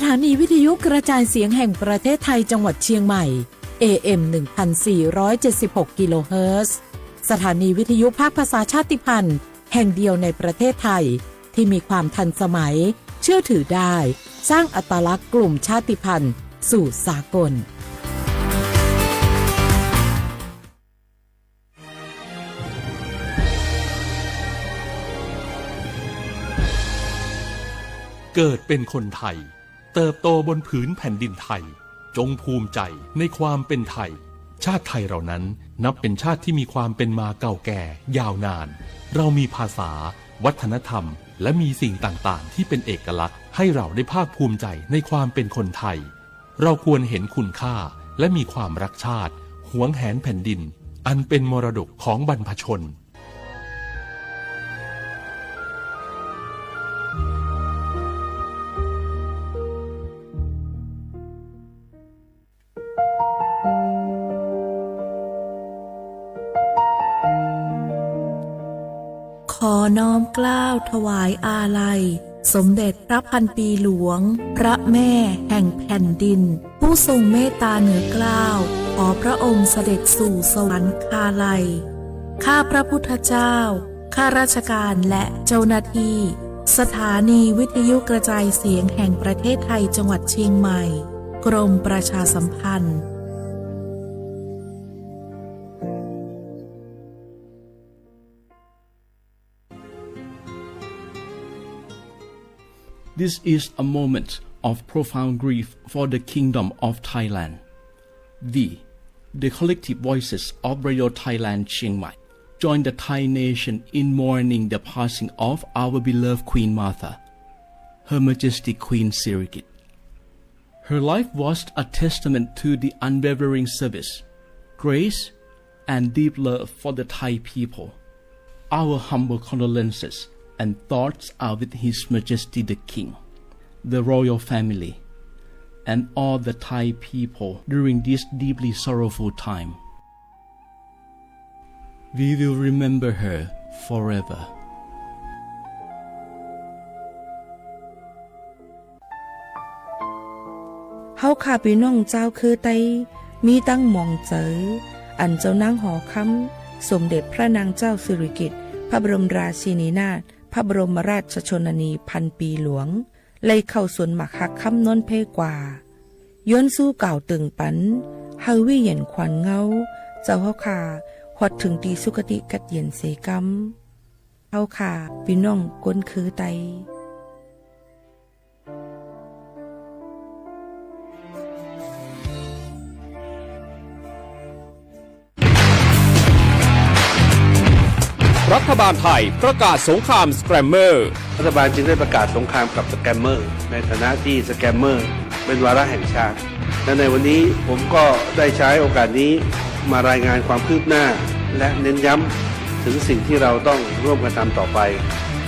ถานีวิทยุกระจายเสียงแห่งประเทศไทยจังหวัดเชียงใหม่ AM 1476 กิโลเฮิรตซ์สถานีวิทยุภาคภาษาชาติพันธุ์แห่งเดียวในประเทศไทยที่มีความทันสมัยเชื่อถือได้สร้างอัตลักษณ์กลุ่มชาติพันธุ์สู่สากลเกิดเป็นคนไทยเติบโตบนผืนแผ่นดินไทยจงภูมิใจในความเป็นไทยชาติไทยเรานั้นนับเป็นชาติที่มีความเป็นมาเก่าแก่ยาวนานเรามีภาษาวัฒนธรรมและมีสิ่งต่างๆที่เป็นเอกลักษณ์ให้เราได้ภาคภูมิใจในความเป็นคนไทยเราควรเห็นคุณค่าและมีความรักชาติหวงแหนแผ่นดินอันเป็นมรดกของบรรพชนขอน้อมเกล้าถวายอาลัยสมเด็จพระพันปีหลวงพระแม่แห่งแผ่นดินผู้ทรงเมตตาเหนือเกล้าขอพระองค์เสด็จสู่สวรรคาลัยข้าพระพุทธเจ้าข้าราชการและเจ้าหน้าที่สถานีวิทยุกระจายเสียงแห่งประเทศไทยจังหวัดเชียงใหม่กรมประชาสัมพันธ์This is a moment of profound grief for the Kingdom of Thailand. The collective voices of Radio Thailand Chiang Mai, join the Thai nation in mourning the passing of our beloved Queen Martha, Her Majesty Queen Sirikit. Her life was a testament to the unwavering service, grace, and deep love for the Thai people. Our humble condolences and thoughts are with His Majesty the King, the royal family, and all the Thai people during this deeply sorrowful time. We will remember her forever. เฮาข้าพี่น้องเจ้าคือไตมีตั้งหม่องเจออันเจ้านางหอคำสมเด็จพระนางเจ้าสิริกิติ์พระบรมราชินีนาถพระบรมราชชนนีพันปีหลวงเลยเข้าสวนหมักฮักคำนนเพกว่าย้อนสู้เก่าตึงปันเฮาวิเย็นขวัญเงาเจ้าเฮาขาหอดถึงตีสุคติกัดเย็นเสกำเฮาขาพี่น้องก้นคือไตรัฐบาลไทยประกาศสงครามสแกรมเมอร์รัฐบาลจึงได้ประกาศสงครามกับสแกมเมอร์ในฐานะที่สแกมเมอร์เป็นวาระแห่งชาติและในวันนี้ผมก็ได้ใช้โอกาสนี้มารายงานความคืบหน้าและเน้นย้ำถึงสิ่งที่เราต้องร่วมกันทำต่อไป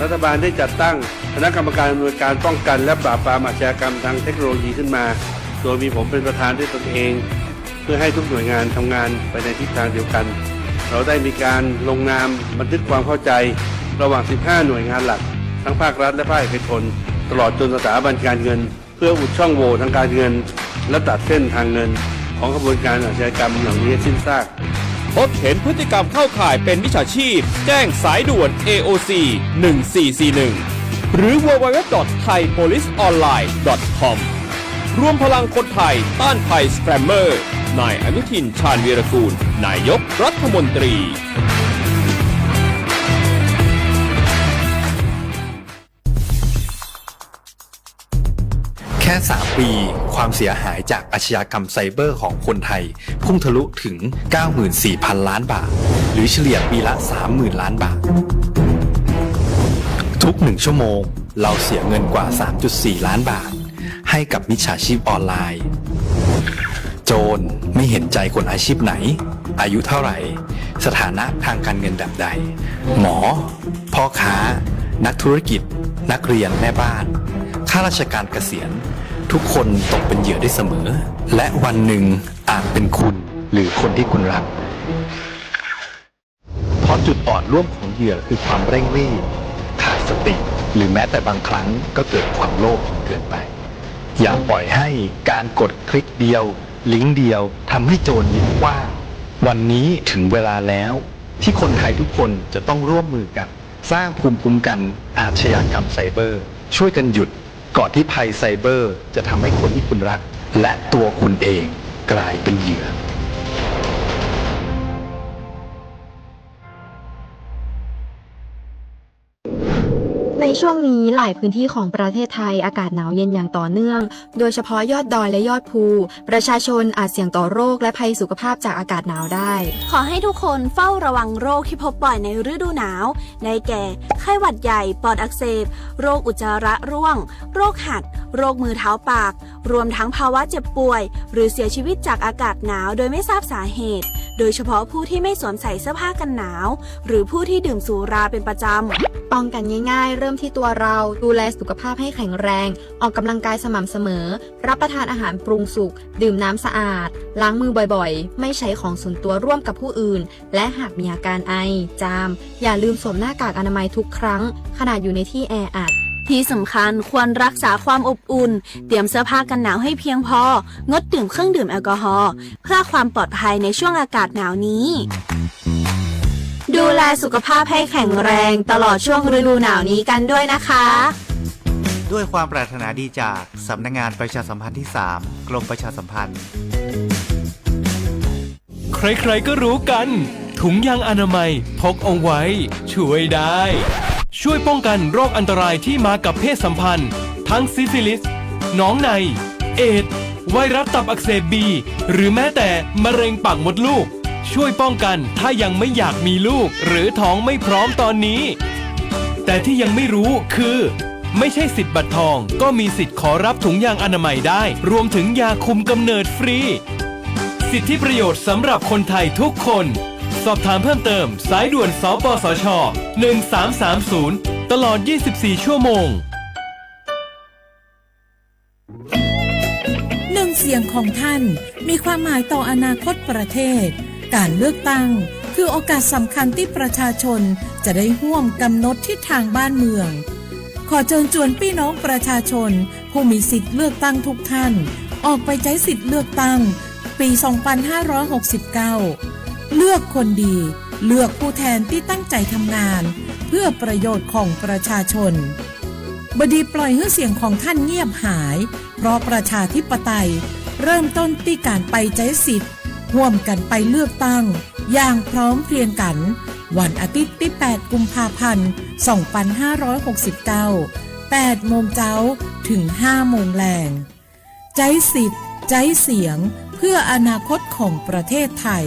รัฐบาลได้จัดตั้งคณะกรรมการอำนวยการป้องกันและปราบปรามอาชญากรรมทางเทคโนโลยีขึ้นมาโดยมีผมเป็นประธานด้วยตนเองเพื่อให้ทุกหน่วยงานทำงานไปในทิศทางเดียวกันเราได้มีการลงนามบันทึกความเข้าใจระหว่าง 15 หน่วยงานหลักทั้งภาครัฐและภาคเอกชนตลอดจนสถาบันการเงินเพื่ออุดช่องโหว่ทางการเงินและตัดเส้นทางเงินของกระบวนการอาชญากรรมเหล่านี้สิ้นซากพบเห็นพฤติกรรมเข้าข่ายเป็นมิจฉาชีพแจ้งสายด่วน AOC 1441หรือ www.thaipoliceonline.com รวมพลังคนไทยต้านภัยสแกรมเมอร์นายอนุทินชาญวีรกูลนายกรัฐมนตรีแค่ 3 ปีความเสียหายจากอาชญากรรมไซเบอร์ของคนไทยพุ่งทะลุถึง 94,000 ล้านบาทหรือเฉลี่ยปีละ 30,000 ล้านบาททุก1ชั่วโมงเราเสียเงินกว่า 3.4 ล้านบาทให้กับมิจฉาชีพออนไลน์โจรไม่เห็นใจคนอาชีพไหนอายุเท่าไหร่สถานะทางการเงินแบบใดหมอพ่อค้านักธุรกิจนักเรียนแม่บ้านข้าราชการเกษียณทุกคนตกเป็นเหยื่อได้เสมอและวันหนึ่งอาจเป็นคุณหรือคนที่คุณรักเพราะจุดอ่อนร่วมของเหยื่อคือความเร่งรีบขาดสติหรือแม้แต่บางครั้งก็เกิดความโลภเกินไป อย่าปล่อยให้การกดคลิกเดียวลิงก์เดียวทำให้โจรยิ้มกว้างวันนี้ถึงเวลาแล้วที่คนไทยทุกคนจะต้องร่วมมือกันสร้างภูมิคุ้มกันอาชญากรรมไซเบอร์ช่วยกันหยุดก่อนที่ภัยไซเบอร์จะทำให้คนที่คุณรักและตัวคุณเองกลายเป็นเหยื่อ ในช่วงนี้หลายพื้นที่ของประเทศไทยอากาศหนาวเย็นอย่างต่อเนื่อง โดยเฉพาะยอดดอยและยอดภูประชาชนอาจเสี่ยงต่อโรคและภัยสุขภาพจากอากาศหนาวได้ ขอให้ทุกคนเฝ้าระวังโรคที่พบบ่อยในฤดูหนาวได้แก่ไข้หวัดใหญ่ปอดอักเสบโรคอุจจาระร่วงโรคหัดโรคมือเท้าปากรวมทั้งภาวะเจ็บป่วยหรือเสียชีวิตจากอากาศหนาวโดยไม่ทราบสาเหตุโดยเฉพาะผู้ที่ไม่สวมใส่เสื้อผ้ากันหนาวหรือผู้ที่ดื่มสุราเป็นประจำป้องกันง่ายๆเริ่มที่ตัวเราดูแลสุขภาพให้แข็งแรงออกกำลังกายสม่ำเสมอรับประทานอาหารปรุงสุกดื่มน้ำสะอาดล้างมือบ่อยๆไม่ใช้ของส่วนตัวร่วมกับผู้อื่นและหากมีอาการไอจามอย่าลืมสวมหน้ากากอนามัยทุกครั้งขณะอยู่ในที่แออัดที่สำคัญควรรักษาความอบอุ่นเตรียมเสื้อผ้ากันหนาวให้เพียงพองดดื่มเครื่องดื่มแอลกอฮอล์เพื่อความปลอดภัยในช่วงอากาศหนาวนี้ดูแลสุขภาพให้แข็งแรงตลอดช่วงฤดูหนาวนี้กันด้วยนะคะด้วยความปรารถนาดีจากสำนักงานประชาสัมพันธ์ที่ 3 กรมประชาสัมพันธ์ใครๆก็รู้กันถุงยางอนามัยพกเอาไว้ช่วยได้ช่วยป้องกันโรคอันตรายที่มากับเพศสัมพันธ์ทั้งซิฟิลิสหนองในเอดส์ไวรัสตับอักเสบบีหรือแม้แต่มะเร็งปากมดลูกช่วยป้องกันถ้ายังไม่อยากมีลูกหรือท้องไม่พร้อมตอนนี้แต่ที่ยังไม่รู้คือไม่ใช่สิทธิ์บัตรทองก็มีสิทธิ์ขอรับถุงยางอนามัยได้รวมถึงยาคุมกำเนิดฟรีสิทธิประโยชน์สำหรับคนไทยทุกคนสอบถามเพิ่มเติมสายด่วนสปสช1330ตลอด24ชั่วโมงหนึ่งเสียงของท่านมีความหมายต่ออนาคตประเทศการเลือกตั้งคือโอกาสสำคัญที่ประชาชนจะได้ร่วมกำหนดทิศทางบ้านเมืองขอเชิญชวนพี่น้องประชาชนผู้มีสิทธิ์เลือกตั้งทุกท่านออกไปใช้สิทธิ์เลือกตั้งปี 2569 เลือกคนดีเลือกผู้แทนที่ตั้งใจทำงานเพื่อประโยชน์ของประชาชนบดีปล่อยให้เสียงของท่านเงียบหายเพราะประชาธิปไตยเริ่มต้นที่การไปใช้สิทธิ์ร่วมกันไปเลือกตั้งอย่างพร้อมเพรียงกันวันอาทิตย์ที่ 8 กุมภาพันธ์ 2569 8 โมงเช้าถึง 5 โมงแลงใช้สิทธิ์ใช้เสียงเพื่ออนาคตของประเทศไทย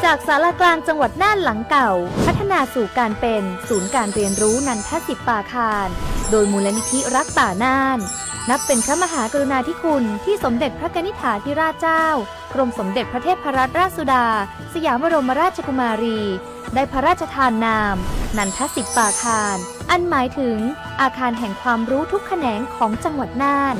จากศาลากลางจังหวัดน่านหลังเก่าพัฒนาสู่การเป็นศูนย์การเรียนรู้นันทศิษย์ป่าคารโดยมูลนิธิรักป่าน่านนับเป็นพระมหากรุณาธิคุณที่สมเด็จพระกนิษฐาธิราชเจ้ากรมสมเด็จพระเทพรัตนราชสุดาสยามบรมราชกุมารีได้พระราชทานนามนันทศิษย์ป่าคารอันหมายถึงอาคารแห่งความรู้ทุกแขนงของจังหวัดน่าน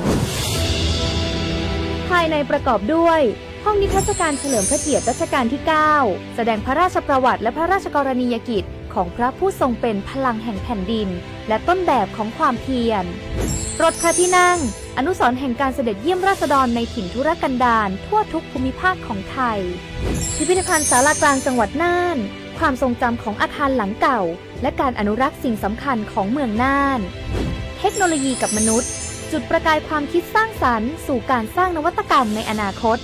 ภายในประกอบด้วยห้องนิทรรศการเฉลิมพระเกียรติรัชกาลที่ 9 แสดงพระราชประวัติและพระราชกรณียกิจของพระผู้ทรงเป็นพลังแห่งแผ่นดินและต้นแบบของความเพียรรถพระที่นั่งอนุสรณ์แห่งการเสด็จเยี่ยมราษฎรในถิ่นทุรกันดารทั่วทุกภูมิภาคของไทยพิพิธภัณฑ์ศาลากลางจังหวัดน่านความทรงจำของอาคารหลังเก่าและการอนุรักษ์สิ่งสำคัญของเมืองน่านเทคโนโลยีกับมนุษย์จุดประกายความคิดสร้างสรรค์สู่การสร้างนวัตกรรมในอนาคต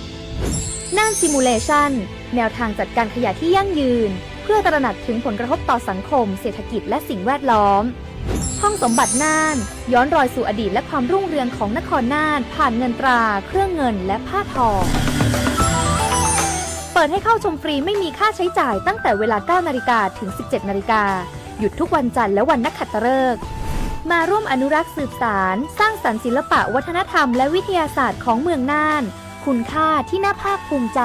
น่านซิมูเลชันแนวทางจัดการขยะที่ยั่งยืนเพื่อตระหนักถึงผลกระทบต่อสังคมเศรษฐกิจและสิ่งแวดล้อมห้องสมบัติน่านย้อนรอยสู่อดีตและความรุ่งเรืองของนครน่านผ่านเงินตราเครื่องเงินและผ้าทองเปิดให้เข้าชมฟรีไม่มีค่าใช้จ่ายตั้งแต่เวลา 9 นาฬิกาถึง 17 นาฬิกาหยุดทุกวันจันทร์และวันนักขัตฤกษ์มาร่วมอนุรักษ์สืบสานสร้างสรรค์ศิลปะวัฒนธรรมและวิทยาศาสตร์ของเมืองน่านคุณค่าที่น่าภาคภูมิใจ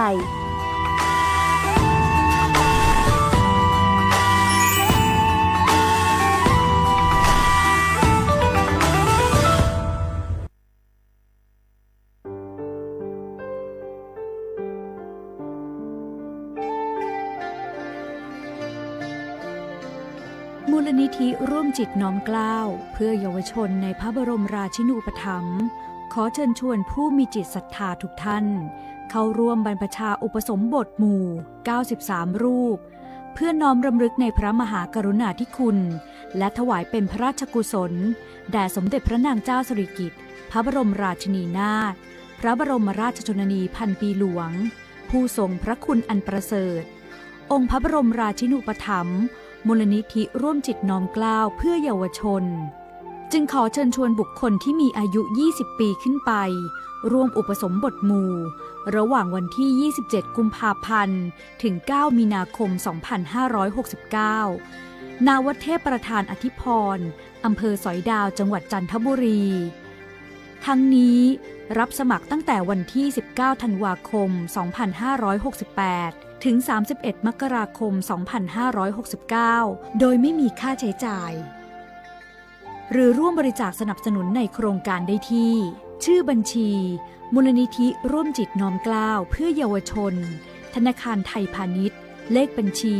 มูลนิธิร่วมจิตน้อมเกล้าเพื่อเยาวชนในพระบรมราชินูปถัมภ์ขอเชิญชวนผู้มีจิตศรัทธาทุกท่านเข้าร่วมบรรพชาอุปสมบทหมู่93รูปเพื่อน้อมรำลึกในพระมหากรุณาธิคุณและถวายเป็นพระราชกุศลแด่สมเด็จพระนางเจ้าสิริกิติ์พระบรมราชินีนาถพระบรมราชชนนีพันปีหลวงผู้ทรงพระคุณอันประเสริฐองค์พระบรมราชินูปถัมภ์มูลนิธิร่วมจิตน้อมเกล้าเพื่อเยาวชนจึงขอเชิญชวนบุคคลที่มีอายุ20ปีขึ้นไปร่วมอุปสมบทหมู่ระหว่างวันที่27กุมภาพันธ์ถึง9มีนาคม2569ณ วัดเทพประธานอธิพรอำเภอสอยดาวจังหวัดจันทบุรีทั้งนี้รับสมัครตั้งแต่วันที่19ธันวาคม2568ถึง31มกราคม2569โดยไม่มีค่าใช้จ่ายหรือร่วมบริจาคสนับสนุนในโครงการได้ที่ชื่อบัญชีมูลนิธิร่วมจิตน้อมเกล้าเพื่อเยาวชนธนาคารไทยพาณิชย์เลขบัญชี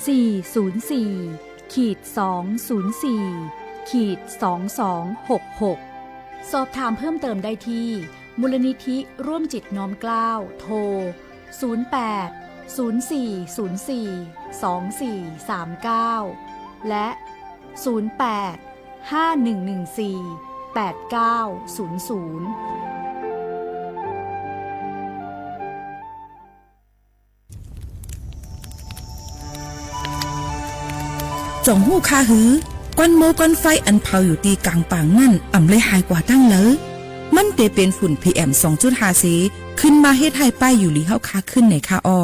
404-204-2266สอบถามเพิ่มเติมได้ที่มูลนิธิร่วมจิตน้อมเกล้าโทร08-04-24-2439และ08-5114-8900จ่องหู้คาหือก้อนโมก้อนไฟอันเผาอยู่ตีกลางป่างนั่นอ่ำเลยหายกว่าตั้งเลยมันเตเป็นฝุ่น PM 2.5 สีขึ้นมาเฮ็ดให้ป้ายอยู่ลีเฮาคาขึ้นในคาออ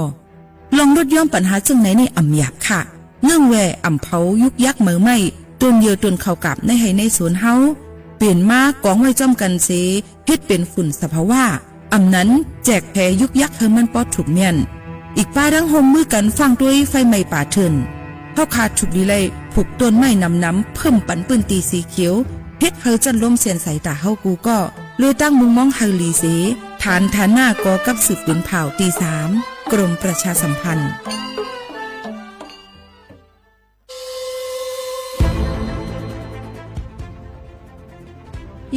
ลองลดย่อมปัญหาจังไหนในอ่ำหยาบค่ะเนื่องแว่อ่ำเผายุกยักเหมือไม่ต้นเยอต้นเข้ากับในให้ในสวนเฮาเปลี่ยนมากองไว้จ้อมกันเสเฮ็ดเป็นฝุ่นสภาวะอ่ำนั้นแจกแผ่ยุกยักเฮามันปอดถูกเมียนอีกป้าดังห่มมือกันฟังด้วยไฟไหม้ป่าเถินเฮาขาดฉุกดีเลยผูกต้นไม้น้ำเพิ่มปันปืนตีสีเขียวเฮ็ดเฮาจันล้มเสียนสายตาเฮากูก็เลยตั้งมุงมองเฮาลีเสฐานหน้ากอกับสืบเป็นเผ่าตี3กรมประชาสัมพันธ์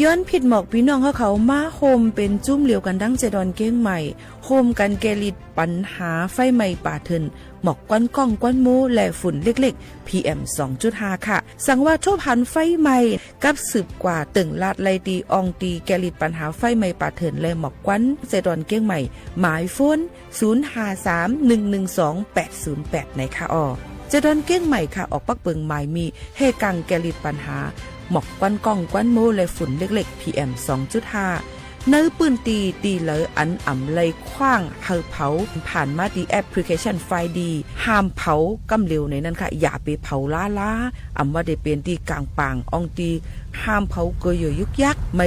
ย้อนผิดหมอกพี่น้องเขามาโฮมเป็นจุ้มเหลียวกันดั้งเจดอนเก้งใหม่โฮมกันแกลิดปัญหาไฟไหม้ป่าเถินหมอกก้อนก้องก้อนมูและฝุ่นเล็กๆ PM 2.5 ค่ะสั่งว่าโชพันไฟไหม้กับสืบกว่าตึงลาดไลตีอองตีแกลิดปัญหาไฟไหม้ป่าเถินและหมอกก้อนเจดอนเก้งใหม่หมายโฟน0531128808ในค่ะเจดอนเก้งใหม่ค่ะออกปักเปิงหมายมีเฮกังแกลิดปัญหาหมอกก้อนก้องก้อนโมและฝุ่นเล็กๆ PM 2.5 เนื้อปืนตีเหลออันอ่ำเลยคว้างเฮาเผาผ่านมาดีแอปพลิเคชันไฟดีห้ามเผากำเร็วในนั้นค่ะอย่าไปเผาล้าอ่ำว่าได้เป็นตีกลางปางอองตีห้ามเผาเกยยุกยักไ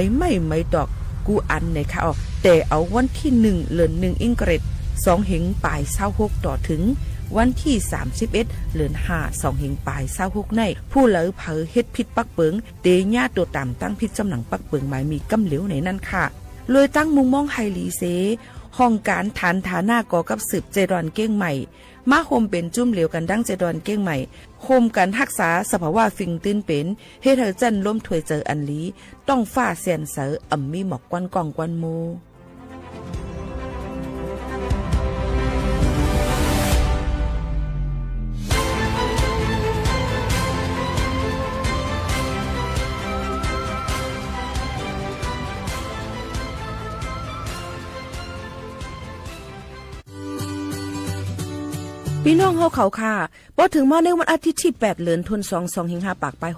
ม่ดอกกูอันในค่ะแต่เอาวันที่1เดือน1อิงเกรด2หิงปลาย26ต่อถึงวันที่31เดือน5 2หิงปลาย26ในผู้เหลอเผอเฮ็ดผิดปักเปิงเตญาตัวตามตั้งผิดจำหนังปักเปิงหมายมีกำเหลวในนั้นค่ะเลยตั้งมุงมองไฮลีเซห้องการฐานฐาหน้ากอกับสืบเจดอนเก้งใหม่มาโฮมเป็นจุ้มเหลวกันดั้งเจดอนเก้งใหม่โฮมกันรักษาสภาวะฟิงตื้นเป็นเฮ็ดให้จันล้มถวยเจออันลีต้องฟ้าเสียนเสออ่ำมีหมอกก้อนกองก้อนโมพี่น้องเฮาเขาค่ะพอถึงมาในวันอาทิตย์ที่8เดือนธันวาคม25ปากปลาย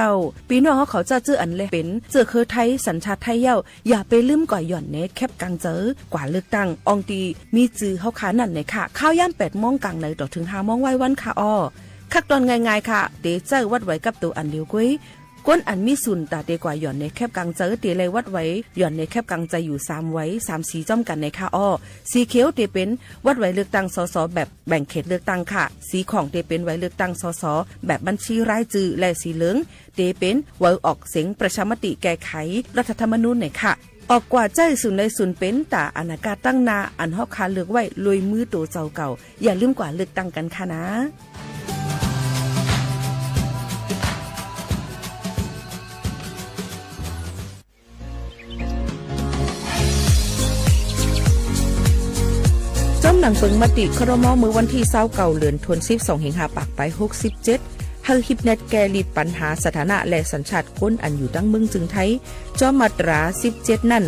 69พี่น้องเฮาเขาจะเจออันเลยเป็นเจอคือไทยสัญชาติไทยเย้าอย่าไปลืมก่อยหย่อนเน็ตแคปกลางเจอกว่าเลือกตั้งอองตีมีจื้อเฮาขานั่นในค่ะข้าวย่ำ8:00 นกลางในต่อถึง5:00 นไว้วันค่ะคักตอนง่ายๆค่ะเดเจอวัดไว้กับตัวอันเดียวกุ้ยก้นอันมีสุนตาเตกว่าหย่อนในแคบกลางเจอเตเลยวัดไว้หย่อนในแคบกลางใจอยู่3ไว้3สีจ้อมกันในค่ะสีเขียวเตเป็นวัดไว้เลือกตั้งสสแบบแบ่งเขตเลือกตั้งค่ะสีของเตเป็นไว้เลือกตั้งสสแบบบัญชีรายชื่อและสีเหลืองเตเป็นไว้ออกเสียงประชามติแก้ไขรัฐธรรมนูญในค่ะออกกว่าใจสุนในสุนเป็นตาอนาคตตั้งนาอันเฮาคาเลือกไว้ลุยมือตัวเจ้าเก่าอย่าลืมกว่าเลือกตั้งกันค่ะนะ ำหนังเปิงมติครม.มือวันที่29เดือนธันวาคม25ปากไป67เฮาฮิปเน็ตแกลิดปัญหาสถานะและสัญชาติคนอันอยู่ตั้งเมืองจึงไทยจอมาตรา17นั่น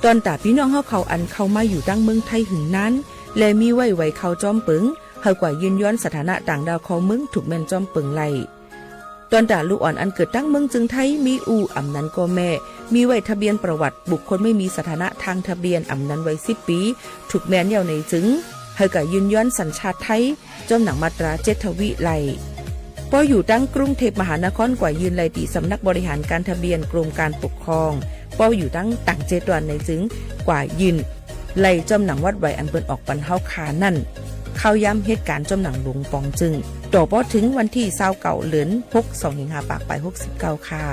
ตอนตาพี่น้องเฮาเขาอันเข้ามาอยู่ตั้งเมืองไทยหึงนั้นและมีไว้เข้าจอมเปิงเฮากว่ายืนย้อนสถานะต่างดาวของเมืองถูกแม่นจอมเปิงไล่ตอนตาลูกอ่อนอันเกิดตั้งเมืองจึงไทยมีอำนั้นก็แม่มีไว้ทะเบียนประวัติบุคคลไม่มีสถานะทางทะเบียนอำนั้นไว้10ปีถูกแม่นยาวในจึงเฮากว่ายืนย้อนสัญชาติไทยจอมหนังมาตรา7ทวีไล่พออยู่ตั้งกรุงเทพมหานครกว่ายืนไล่ตีสำนักบริหารการทะเบียนกรมการปกครองพออยู่ตั้งต่าง7วันในจึงกว่ายืนไล่จอมหนังวัดไว้อันเปิ้นออกปันเฮาขานั่นเข้าย้ำเหตุการณ์จอมหนังหลวงปองจึงต่อพอถึงวันที่29เดือน6 25ปากไป69ค่ะ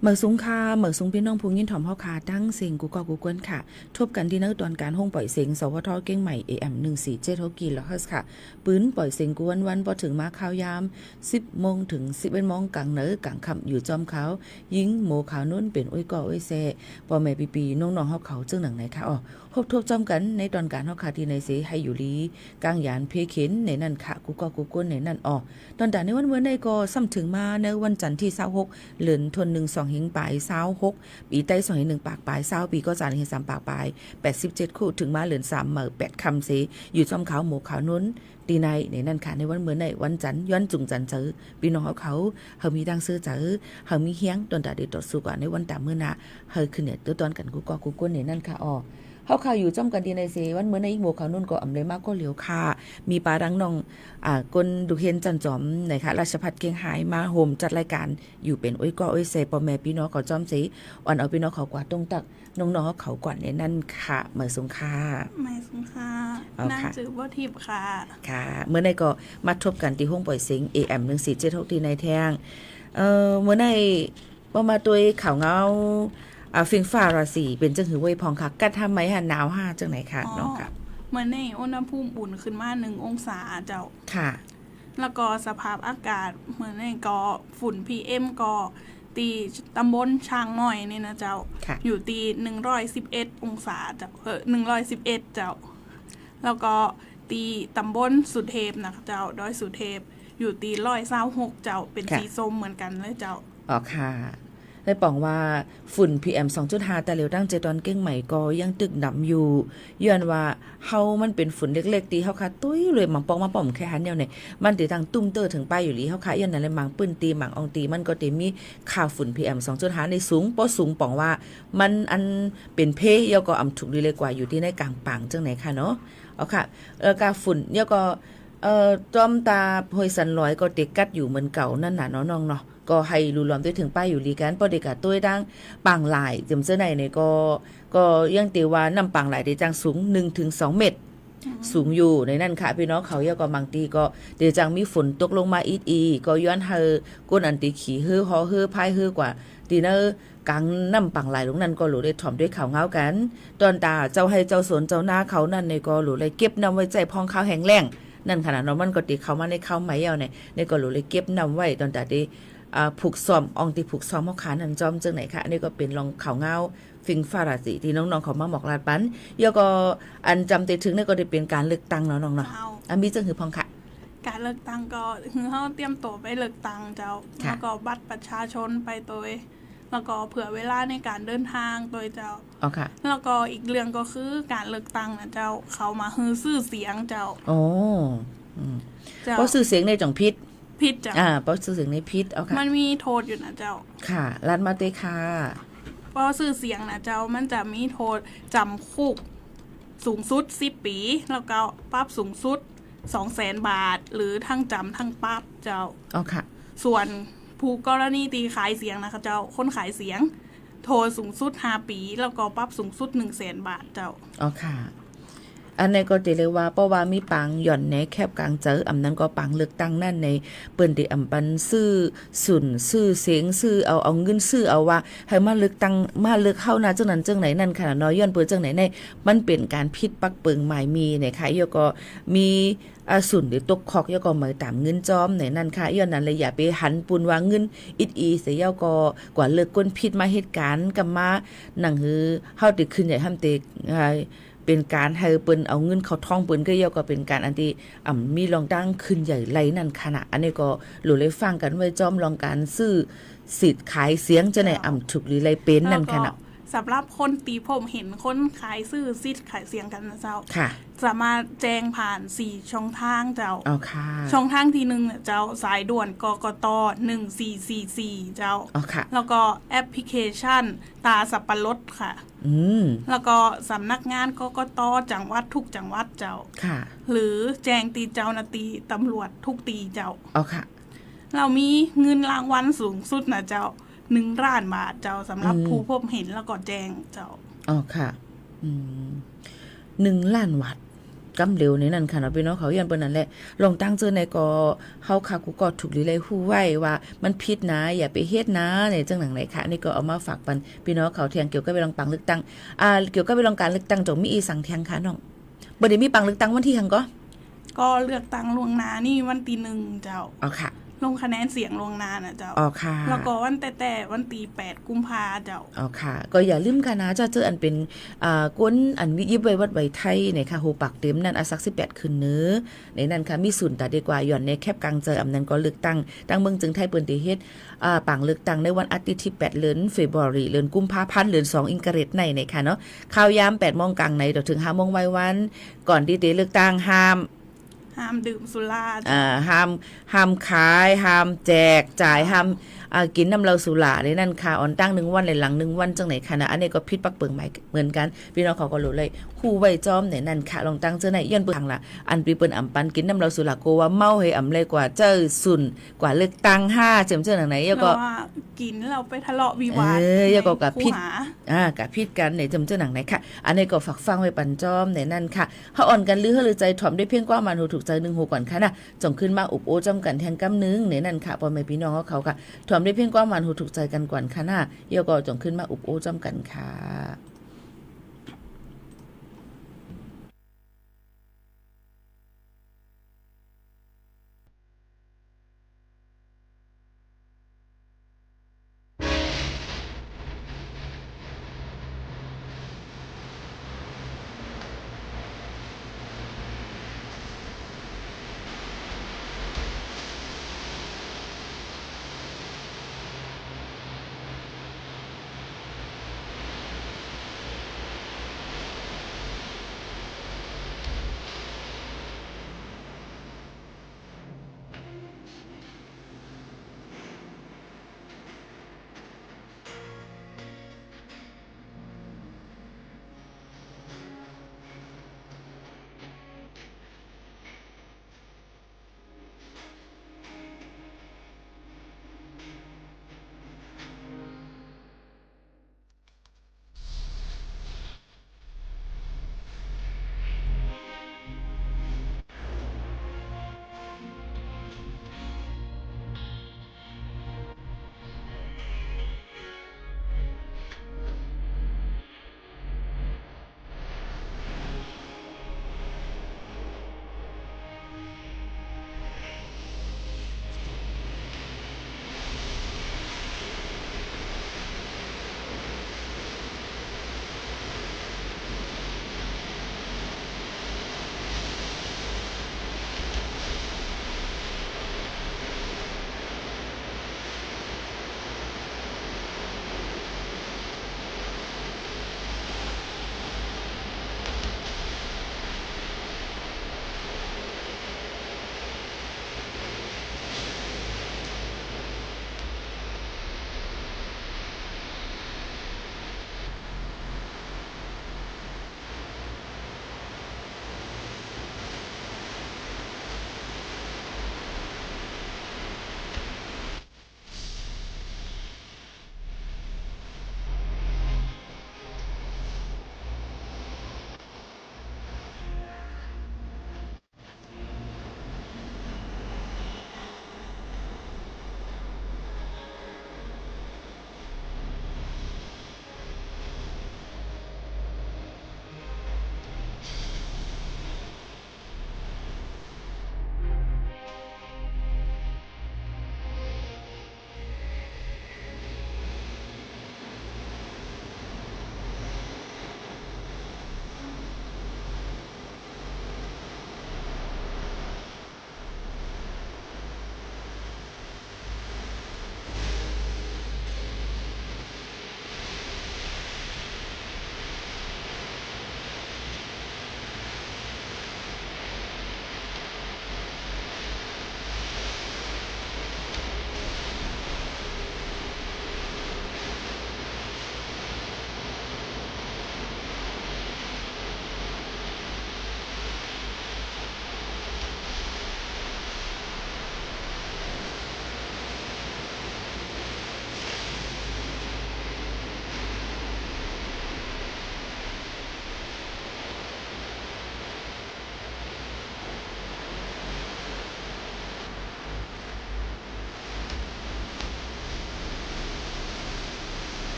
เหมือสูงค่ะเหมือสูงพี่น้องผู้ยินถ่อมเฮาค่ะตั้งเสียงกูก็กูกวนค่ะทบกันที่เนื้อตอนการห้องปล่อยเสียงสวทเก้งใหม่ AM 147กิโลเฮิรตซ์ค่ะปืนปล่อยเสียงกวนวันพอถึงมาข่าวยาม 10 โมงถึง 11 โมงกลางเหนือกลางค่ำอยู่จอมเขายิงโมขาวนุ่นเป็นอ้อยก่ออ้อยแซ่พ่อแม่ปีๆน้องๆเฮาเขาจึงหนังไหนค่ะอ๋อพบทบจอมกันในตอนการเฮาค่ะที่ในเสให้อยู่ลีกลางยานเพเข็นในนั่นค่ะกูก็กูกวนในนั่นอ๋อตอนแต่ในวันเมื่อในก็ซ้ำถึงมาในวันจันทร์ที่26เดือนธันวาคม2 ปลาย26ปีใต้2 1ปากปลาย20ปีก็จานเฮ3ปากปลาย87คู่ถึงมาเหลือน3เหมือ8คำเสอยู่จอมขาวหมู่ขาวนุ้นตีในนั่นค่ะในวันเหมือนในวันจันทร์ย้อนจุงจันเจอพี่น้องเขาเฮามีดังซื้อเจอเฮามีเฮียงตอนตาเดตสู้กว่าในวันตามมื้อหน้าเฮาขึ้นเนี่ยตัวตอนกันกูก็กูก้นในนั่นค่ะอ๋อเฮาข่าวอยู่จ้อมกันดีในเสวันเหมือนในอีกหมู่ขาวนุ่นก็อำเลยมากก็เหลียวค่ะมีปลาดังน้องกนดูเห็นจันจอมนะคะราชพัฒเกียงหายมาโฮมจัดรายการอยู่เป็นอ้อยก็อ้อยเซปอแม่พี่น้องเขาจอมสิอ่อนเอาพี่น้องเขากว่าตรงตักน้องๆเขากว่าในนั่นค่ะเหมือนสงค่ะไม่สงค่ะน่าจือบ่ทิพย์ค่ะค่ะเมื่อในก็มาทบกันที่ห้องปล่อยเสียง AM 147ที่ในแท่งเมื่อในบ่มาตัวข่าวเงาฟิงฟ้าราศีเป็นจังหือไว้พองค่ะกัดทำไหมหาว5จังไหนค่ะน้องค่ะเมื่อในอุณหภูมิอุ่นขึ้นมา1 องศาเจ้าค่ะแล้วก็สภาพอากาศเมื่อในก็ฝุ่น PM ก็ตีตำบลช้างน้อยนี่นะเจ้าอยู่ตี111 องศาเจ้า111เจ้าแล้วก็ตีตำบลสุเทพนะเจ้าดอยสุเทพอยู่ตี126เจ้าเป็นสีส้มเหมือนกันเลยเจ้าอ๋อค่ะได้ปองว่าฝุ่น PM 2.5 แต่เหลวดั้งเจตอนเก้งใหม่ก็ยังตึกดำอยู่ย้อนว่าเฮามันเป็นฝุ่นเล็กๆตีเฮาค่ะตุ้ยเลยมังปองมาป้อมแค่หันแนวเนี่ยมันติตั้งตุ้มเตอถึงป้ายอยู่ลีเฮาค่ะย้อนนั่นเลยมังปื้นตีมังอองตีมันก็ติมีค่าฝุ่น PM 2.5 ในสูงบ่สูงปองว่ามันอันเป็นเพยก็อำถูกดีเลยกว่าอยู่ที่ในกลางปางจังไหนค่ะเนาะเอาค่ะกาฝุ่นก็จอมตาห้วยสันลอยก็ติกัดอยู่เหมือนเก่านั่นน่ะเนาะน้องเนาะก็ให้รู้รวมด้วยถึงป้ายอยู่ลีกันปอเด็กตัวดังปางหลายจำเสื้อในเนี่ยก็ยังตีว่าน้ำปางหลายได้จังสูง 1-2 เมตรสูงอยู่ในนั่นค่ะพี่น้องเขาเยอะก็บางทีก็เดี๋ยวจังมีฝนตกลงมาอีก็ย้อนเฮอก้นอันตีขี่ฮือฮอฮือพายฮือกว่าตีเนอร์กลางน้ำปังหลายตรงนั้นก็หลูได้ถ่อมด้วยข่าวเงากันตอนตาเจ้าให้เจ้าสวนเจ้าหน้าเขานั่นในก็หลูเลยเก็บน้ำไว้ใจพองข้าวแห้งแล้งนั่นขนาดน้องมันก็ตีเขามาในข้าวไหมเอาเนี่ยในก็หลูเลยเก็บน้ำไว้ตอนตาดีผูกซ้อมอองตีผูกซ้อมเฮาขานันจอมจังไหนคะอันนี้ก็เป็นรองข่าวเงาฟิงฟ้าราศีที่น้องๆเขามาหมอกลาดปันแล้วก็อันจำติดถึงนี่ก็ได้เป็นการเลือกตั้งเนาะน้องเนาะอันมีจังหือพองค่ะการเลือกตั้งก็คือเฮาเตรียมตัวไปเลือกตั้งเจ้าแล้วก็บัตรประชาชนไปตัวแล้วก็เผื่อเวลาในการเดินทางโดยเจ้าอ๋อค่ะแล้วก็อีกเรื่องก็คือการเลือกตั้งนะเจ้าเขามาฮือชื่อเสียงเจ้าโอ้เพราะชื่อเสียงในจ่องพิษจ้ะเพราะชื่อเสียงในพิษเอาค่ะมันมีโทษอยู่นะเจ้าค่ะรัดมาเตค่ะเพราะชื่อเสียงนะเจ้ามันจะมีโทษจำคุกสูงสุด10 ปีแล้วก็ปรับสูงสุด 200,000 บาทหรือทั้งจำทั้งปรับเจ้าอ๋อค่ะส่วนผู้กรณีตีขายเสียงนะคะเจ้าคนขายเสียงโทษสูงสุด5 ปีแล้วก็ปรับสูงสุด 100,000 บาทเจ้าอ๋อค่ะอันนี้ก็จะเรียกว่าเพราะว่ามีปังหย่อนในแคบกลางเจออำนั้นก็ปังเลือกตั้งนั่นในเปิ้นที่อำปันซื้อสุนซื้อเสียงซื้อเอาเงินซื้อเอาว่าให้มาเลือกตั้งมาเลือกเข้านะจังนั้นจังไหนนั่นค่ะน้อยย้อนเปิ้นจังไหนในมันเป็นการผิดปักเปิงหมายมีในค่ะยก็มีสุนหรือตกคอกยก็มาตามเงินจอมในนั่นค่ะย้อนนั้นเลยอย่าไปหันปุนว่าเงินอีเสียก็กว่าเลิกก้นผิดมาเหตุการณ์กับมาหนังหือเฮาติขึ้นใหญ่ห้ำเตเป็นการให้เปิ้นเอาเงินเขาท่องเปิ้นก็เยาก็เป็นการอันที่มีรองตั้งขึ้นใหญ่ไหลนั่นขณะอันนี้ก็หลู่เลยฟังกันไว้จอมรองการซื้อสิทธิ์ขายเสียงจะในถูกหรือไรเป็นนั่นขณะสำหรับคนตีผมเห็นคนขายซื้อสิทธิ์ขายเสียงกันนะเจ้าค่ะสามารถแจ้งผ่าน4ช่องทางเจ้าเอาค่ะช่องทางที่1เนี่ยเจ้าสายด่วนกกต1444เจ้าเอาค่ะแล้วก็แอปพลิเคชันตาสับปะรดค่ะแล้วก็สำนักงานกกตจังหวัดทุกจังหวัดเจ้าค่ะหรือแจ้งตีเจ้าหน้าที่ตำรวจทุกตีเจ้าเอาค่ะเรามีเงินรางวัลสูงสุดนะเจ้า1 ล้านบาทเจ้าสำหรับผู้พบเห็นแล้วก็แจ้งเจ้าอ๋อค่ะ1 ล้านบาท กำเหลวในนั้นค่ะเนาะพี่น้องเขายันเปิ้นนั่นแหละลองตั้งเจอในก็เฮาค่ะกูก็ถูกลีเลยฮู้ไว้ว่ามันผิดนะอย่าไปเฮ็ดนะในจังหนังไหนค่ะนี่ก็เอามาฝากปันพี่น้องเขาเที่ยงเกี่ยวกับไปลองปังเลือกตั้งเกี่ยวกับไปลองการเลือกตั้งจงมีอีสังเที่ยงค่ะน้องบ่ได้มีปังเลือกตั้งวันที่หังก็เลือกตั้งล่วงหน้านี่วันที่1เจ้าอ๋อค่ะลงคะแนนเสียงล่วงหน้านะเจ้าอ๋อค่ะแล้วก็วันแต่วันที่8กุมภาเจ้าอ๋อค่ะก็อย่าลืมกันนะเจออันเป็นก้นอันวิยิบไว้วัดไว้ไทยในค่ะโหปักเต็มนั่นอาสัก18คืนเนื้อในนั้นค่ะมีศูนย์ตัดดีกว่าย่อนในแคบกลางเจออำนั้นก็เลือกตั้งเมืองจึงไทยเปิ้นได้เฮ็ดปังเลือกตั้งในวันอาทิตย์ที่8เดือนเฟบรุรีเดือนกุมภาพันธ์เดือน2อิงกะเรตในค่ะเนาะข่าวยาม 8:00 นกลางในถึง 5:00 นไว้วันก่อนที่จะเลือกตั้งห้ามดื่มสุราห้ามขายห้ามแจกจ่ายห้ามกินน้ำเหล้าสุราในนั่นค่ะอ่อนตั้ง1วันเลยหลัง1วันจังไหนค่ะนะอันนี้ก็ผิดปักเปิงใหม่เหมือนกันพี่น้องเขาก็รู้เลยคู่ไว้จอมในนั่นค่ะลองตั้งเจอไหนย้อนเปิงละอันปีเปิ้นอำปันกินน้ำเหล้าสุราโกว่าเมาให้อำเลยกว่าเจ้าสุนกว่าเลือกตั้ง5เจิมเจอหนังไหนแล้วก็กินเราไปทะเลาะวิวาทแล้วก็กับผิดกับผิดกันในเจิมเจอหนังไหนค่ะอันนี้ก็ฝากฟังไว้ปันจอมในนั่นค่ะเฮาอ่อนกันหรือเฮาใจถ่อมด้วยเพียงกว่ามันถูกใจ1หูก่อนค่ะนะจงขึ้นมาอุบโอจำกันแทงกำนึงในนั่นค่ะพ่อแม่พี่น้องเขาค่ะถ่อมด้วยเพียงกว่ามันถูกใจกันก่อนค่ะนะเดี๋ยวก็จงขึ้นมาอุบโอจำกันค่ะ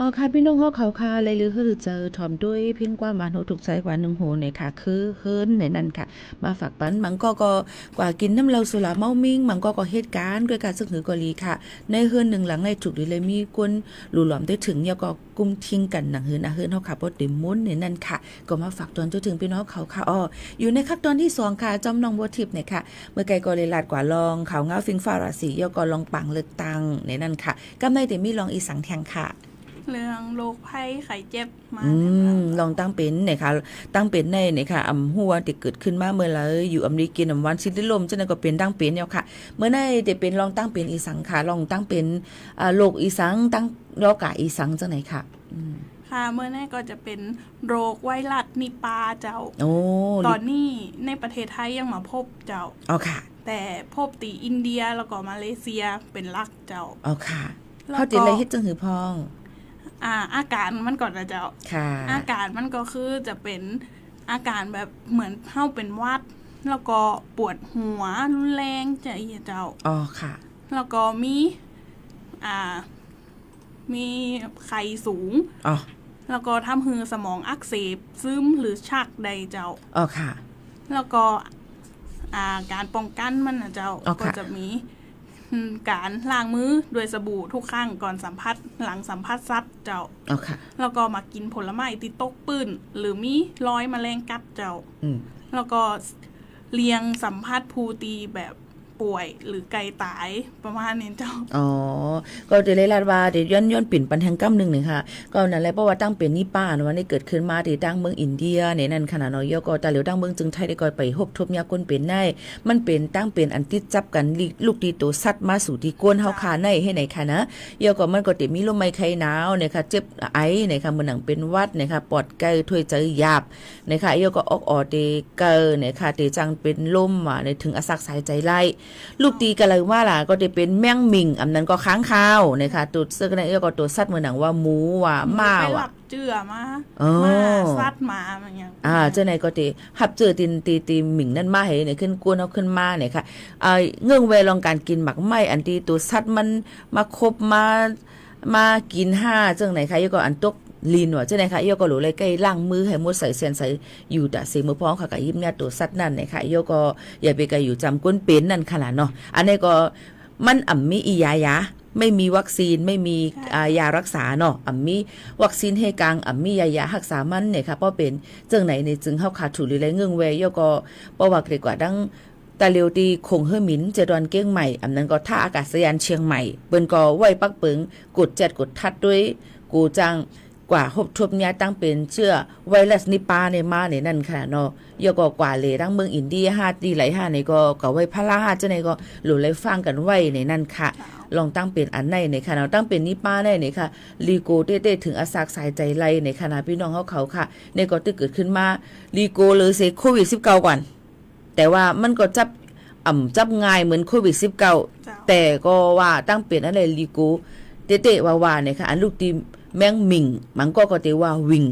ค่ะพี่น้องเฮาเขาค่ะเลยหรือคือเจอถอมด้วยเพียงกว่ามาโหถูกใจกว่า1โหเนี่ยค่ะคือเฮิรนในนั้นค่ะมาฝากปันมันก็กว่ากินน้ำเหล้าสุราเมามิ่งมันก็เหตุการณ์ด้วยการซึ่งหือกอลีค่ะในเฮิรน1หลังในถูกเลยมีคนหลู่หลอมได้ถึงแล้วก็กุมทิ้งกันหนังเฮิรนเฮิรนเฮาค่ะบ่ได้มุนในนั้นค่ะก็มาฝากตอนจนถึงพี่น้องเขาค่ะอยู่ในขั้นตอนที่2ค่ะจอมน้องบัวทิพย์เนี่ยค่ะเมื่อไกลก็เลยลาดกว่าลองเขาเงาฟิงฟ้าราศีแล้วก็ลองปังเลือกตังในนั้นค่ะกำในแต่มีลองอีสังแทงค่ะเรื่องโรคภัยไข้เจ็บมาลองตั้งเป็นเนี่ยค่ะตั้งเป็นในเนี่ยค่ะหัวที่เกิดขึ้นมาเมื่อไรอยู่อเมริกันวันซิลิลมจังนั้นก็เป็นตั้งเป็นแล้วค่ะเมื่อในได้เป็นลองตั้งเป็นอีสังค่ะลองตั้งเป็นโรคอีสังตั้งโรคกะอีสังจังไหนค่ะค่ะเมื่อนี้ก็จะเป็นโรคไวรัสนิปาเจ้าตอนนี้ในประเทศไทยยังมาพบเจ้าค่ะแต่พบตีอินเดียแล้วก็มาเลเซียเป็นหลักเจ้าค่ะเขาติดอะไรเฮ็ดจังหือพองอาการมันก่อนนะเจ้าอาการมันก็คือจะเป็นอาการแบบเหมือนเฮาเป็นหวัดแล้วก็ปวดหัวรุนแรงจะอีเจ้าค่ะแล้วก็มีไข้สูงแล้วก็ทำให้สมองอักเสบซึมหรือชักใดเจ้าค่ะแล้วก็การป้องกันมันนะเจ้าก็จะมีการล้างมือด้วยสบู่ทุกครั้งก่อนสัมผัสหลังสัมผัสสัตว์เจ้าแล้วก็มากินผลไม้ที่ตกปื้นหรือมีรอยแมลงกัดเจ้าแล้วก็เลี้ยงสัมผัสผู้ตีแบบป่วยหรือไก่ตายประมาณนี้เจ้าก็จะเลยลาดว่าเดี๋ยวย้อนปิ่นปันแห่งกำนึงนึงค่ะก็นั่นแหละเพราะว่าตั้งเป็นนิป้าวันนี้เกิดขึ้นมาที่ตั้งเมืองอินเดียในนั้นขนาดน้อยก็แต่เหลียวตั้งเมืองจึงไทยได้ก่อยไปฮบทบยาก้นเป็นได้มันเป็นตั้งเป็นอันติดจับกันลูกดีตัวสัตว์มาสู่ที่ก้นเฮาคาในให้ไหนค่ะนะเยาก็มันก็ติมีลมไม่ไข้หนาวเนี่ยค่ะเจ็บไอเนี่ยค่ะเหมือนหนังเป็นวัดเนี่ยค่ะปอดไก่ถ้วยใจหยาบเนี่ยค่ะเยาก็ออกเตเกอเนี่ยค่ะเตจังเป็นลมในถึงอสักสายใจไล่ลูกตีกันเลยว่าล่ะก็จะเป็นแมงมิงอันนั้นก็ค้างคาวนะคะตัวเสื้อกันเนี่ยก็ตัวสัตว์เหมือนหนังว่าหมูว่าม้าว่ะเจือมาสัตว์มาอย่างเงี้ยเจ้าไหนก็ตีหับเจือตีหมิงนั่นมาให้เนี่ยขึ้นกวนเอาขึ้นมาเนี่ยค่ะเงื่อนเวลองการกินหมักไหมอันที่ตัวสัตว์มันมาคบมากิน5จังไหนค่ะยก็อันตกลีนว่าเจ้าไหนคะยก็หลูเลยใกล้ล้างมือให้หมดใส่เสียนใส่อยู่แต่เสียมือพ้องค่ะกับยิ้มเนี่ยตัวสัตว์นั่นนะคะยก็อย่าไปไกลอยู่จำก้นเป็นนั่นขนาดเนาะอันนี้ก็มันมีอียาไม่มีวัคซีนไม่มียารักษาเนาะมีวัคซีนให้กลางมียารักษามันเนี่ยค่ะเพราะเป็นจังไหนในจึงเฮาขาดถูหรือไรเงื่อนเวยก็เพราะว่าเกรดกว่าดังตาเลียวตีคงเฮอหมินเจดอนเก้งใหม่อันนั้นก็ท่าอากาศยานเชียงใหม่เปิ้นก็ไว้ปักเปิงกด7กดทัดด้วยกูจังกว่าหบทบยาตั้งเป็นเชื่อไวรัสนิปาในมาในนั่นค่ะเนาะยก็กว่าเลยทั้งเมืองอินเดีย5ดีไหล5ในก็ไว้พะลา5จังได๋ก็หลู่เลยฟังกันไว้ในนั่นค่ะลองตั้งเป็นอันในค่ะเนาะตั้งเป็นนิปาได้ในค่ะลีโกเต้ๆถึงอาสากสายใจไล่ในคณะพี่น้องเขาค่ะในก็ตึกเกิดขึ้นมาลีโกหรือเซโควิด19ก่อนแต่ว่ามันก็จับง่ายเหมือนโควิด19แต่ก็ว่าตั้งเป็นอะไรลีโกเต้ๆว่าเนี่ยค่ะอันลูกทีแมงมิงมันก็เตว่าวิง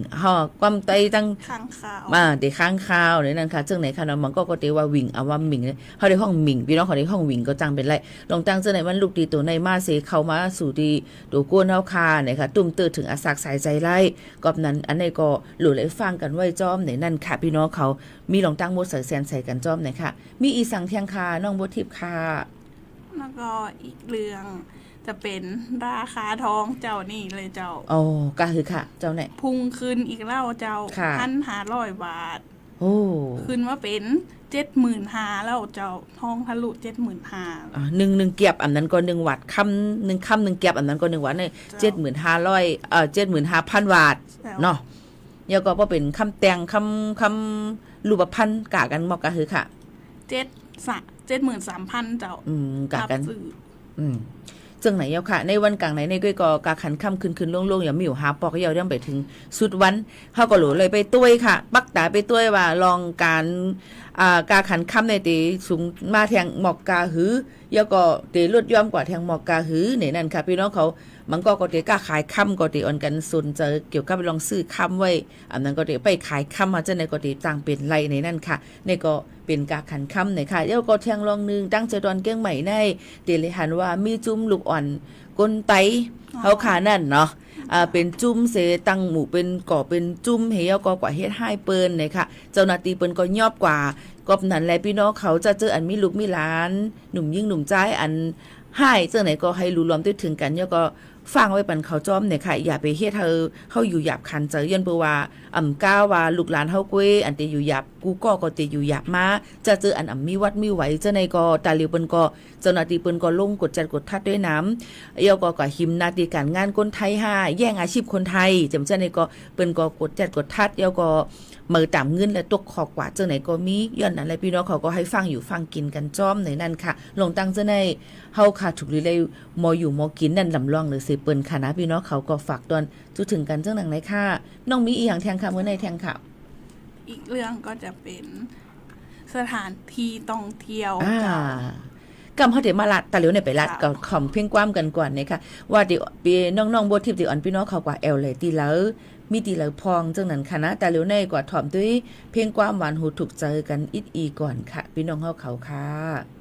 ความไตตั้งข้างขาวเดี๋ยวข้างขาวในนั้นค่ะซึ่งไหนค่ะเนาะมันก็เตว่าวิงว่ามิงเฮาได้ห้องมิงพี่น้องเขาได้ห้องวิงก็จังเป็นไรลองตั้งซึ่งไหนมันลูกดีตัวในมาเสเข้ามาสู่ดีตัวก้นเฮาคาเนี่ยค่ะตุ้มตื้อถึงอาสากสายใจไล่กอบนั้นอันนี้ก็หลู่เลยฟังกันไว้จ้อมในนั้นค่ะพี่น้องเขามีลองตั้งหมดใส่แซนใส่กันจ้อมไหนค่ะมีอีสังเทียงคาน้องบัวทิพย์ค่ะแล้วก็อีกเรื่องจะเป็นราคาทองเจ้านี่เลยเจ้าก็คือค่ะเจ้าไหนพุ่งขึ้นอีกแล้วเจ้า 1,500 บาทขึ้นมาเป็น 75,000แล้วเจ้าทองทะลุ75,0001เกียบอันนั้นก็1วัดค่ำ1ค่ำ1เกียบอันนั้นก็1วัดเนี่ย75,000 75,000 บาทเนาะแล้วก็บ่เป็นคำแต่งคำรูปพรรณกะกันบ่ก็คือค่ะ73,000เจ้ากะกันจังไหนยาวค่ะในวันกลางไหนในก้อยก็กาขันค่ำคืนลงๆอย่ามีอยู่หาปอกยาวเรื่องไปถึงสุดวันเฮาก็หลูเลยไปตุ้ยค่ะปักตาไปตุ้ยว่าลองการกาขันค่ำในตีสูงมาแทงหมอกกาหือยาวก็ตีลดย่อมกว่าแทงหมอกกาหือในนั่นค่ะพี่น้องเขามันก็ตีกล้าขายค่ำก็ตีอ่อนกันสนใจเกี่ยวกับลองซื้อค่ำไว้อันนั้นก็ตีไปขายค่ำมาจะในก็ตีต่างเป็นไรในนั่นค่ะในก็เป็นกาขันค่ำเนี่ยค่ะเดี๋ยวก็แทงลองนึงตั้งใจดอนเก้งใหม่ในเดลิหันว่ามีจุ่มลูกอ่อนก้นไตเฮาขานั่นเนาะ เป็นจุ้มเสตั้งหมู่เป็นก่อเป็นจุ้มเฮียก็กว่าเฮ็ดให้เปิ้นเนี่ยค่ะเจ้าหน้าที่เปิ้นก็ยอบกว่ากอบนั้นแหละพี่น้องเขาจะเจออันมีลูกมีหลานหนุ่มยิ่งหนุ่มใจอันให้เจ้าไหนก็ให้รู้รวมด้วยถึงกันแล้วก็ฟังไว้ปันเขาจ้อมเนี่ยค่ะอย่าไปเฮ็ดเฮาอยู่หยาบคันเจอยันเปว่าก้าวว่าลูกหลานเฮากุ้ยอันเตอยู่หยาบกูก็เตอยู่หยาบมาจะเจออันมีวัดมีไหวเจ้าในก็ตาเหลียวเปิ้นก็เจ้าหน้าที่เปิ้นก็ลงกดจัดกดทัดด้วยน้ำแล้วก็หิมหน้าที่การงานคนไทยแย่งอาชีพคนไทยจำเจ้าในก็เปิ้นก็กดจัดกดทัดแล้วก็มือตามเงินและตกขอกว่าเจ้าไหนก็มีย้อนนั้นแหละพี่น้องเขาก็ให้ฟังอยู่ฟังกินกันจ้อมในนั่นค่ะลงตั้งเจ้าในเฮาค่ะถูกเลยมออยู่มอกินนั่นลำลองหรือสิเปิ้นค่ะนะพี่น้องเขาก็ฝากตอนจุถึงกันเจ้าหนังไหนค่ะน้องมีอีหยังแทงค่ะมื้อในแทงค่ะอีกเรื่องก็จะเป็นสถานที่ท่องเที่ยวกำเขาเดี๋ยวมาลัดตะเหลียวเนี่ยไปลัดก็ขอมเพ่งกว้ามกันก่อนเนี่ยค่ะว่าเดี๋ยวน้องๆบัวทิพย์เดี๋ยวอันพี่น้องเขากว่าแอลเลยตีแล้วมีตีแล้วพองจังนั้นค่ะนะแต่เหลียวในกว่าถ่อมด้วยเพ่งกว้ามหวานหูถูกใจกันอิดอีก่อนค่ะพี่น้องเขาค่ะ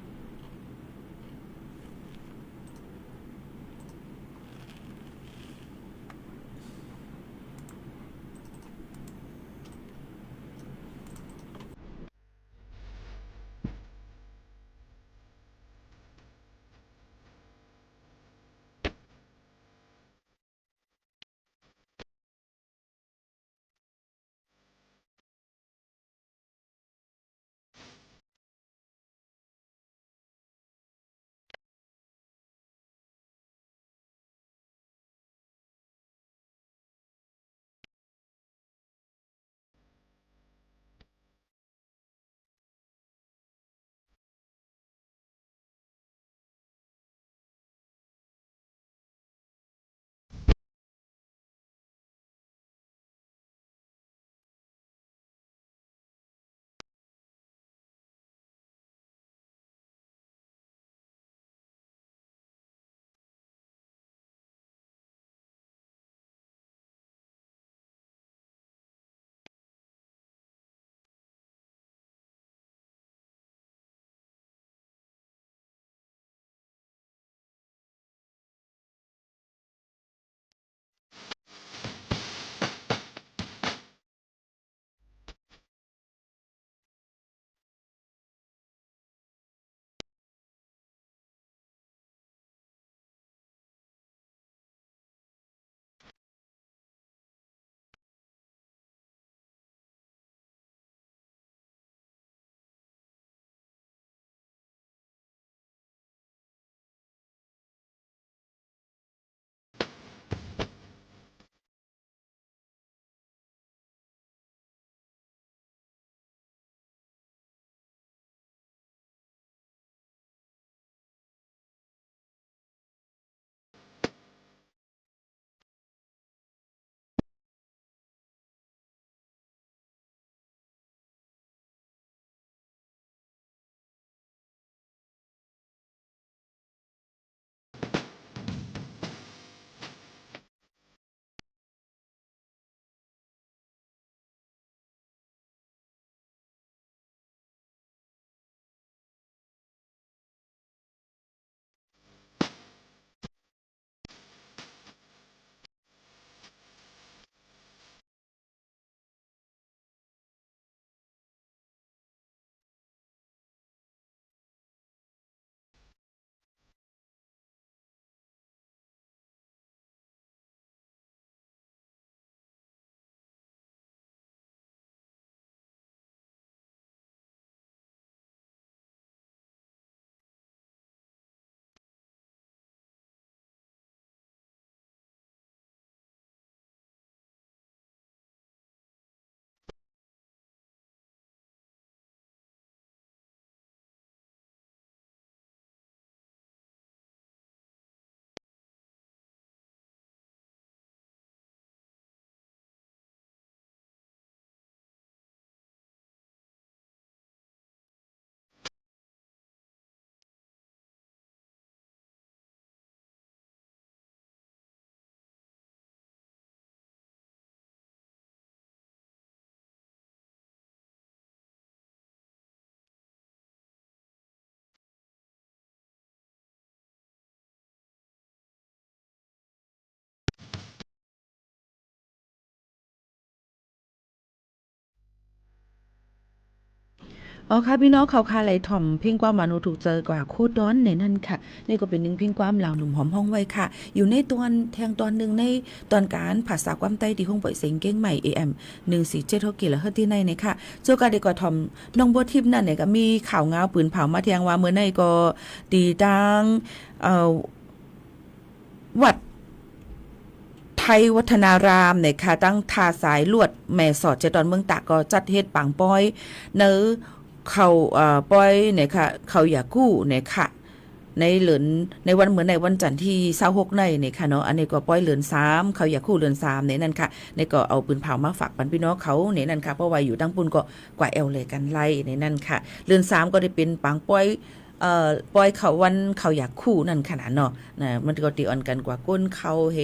อ๋อค่ะพี่น้องเขาคาไหลถ่อมเพ่งความหวานถูกเจอกว่าโคตรร้อนในนั่นค่ะนี่ก็เป็นหนึ่งเพ่งความเหล่าหนุ่มหอมห้องไว้ค่ะอยู่ในตอนแทงตอนหนึ่งในตอนการภาษาความใต้ที่ห้องปล่อยเสียงเก้งใหม่ AM 147กิโลเฮิรตซ์ที่ในเนี่ยค่ะเจ้าการดีกว่าถ่อมน้องบัวทิพย์นั่นเนี่ยก็มีข่าวเงาปืนเผามาเทียงว่าเมื่อในก็ดีดังวัดไทยวัฒนารามเนี่ยค่ะตั้งทาสายลวดแม่สอดเจตอนเมืองตากก็จัดเฮ็ดปังป้อยเนื้อเขาป้อยเนี่ยค่ะเขาอยากกู้เนี่ยค่ะในเหลือนในวันเหมือนในวันจันทร์ที่26ในเนี่ยค่ะเนาะอันนี้ก็ป้อยเหลือน3เขาอยากกู้เหลือน3เนี่ยนั่นค่ะนี่ก็เอาปืนเผามาฝากปันพี่น้องเขาเนี่ยนั่นค่ะเพราะว่าอยู่ตั้งปุ่นก็กว่าแอลเลยกันไล่ในนั่นค่ะเหลือน3ก็ได้เป็นปังป้อยปล่อยเขาวันเขาอยากคู่นั่นขนาดเนาะนะมันก็ตีอ่อนกันกว่าก้นเขาเฮ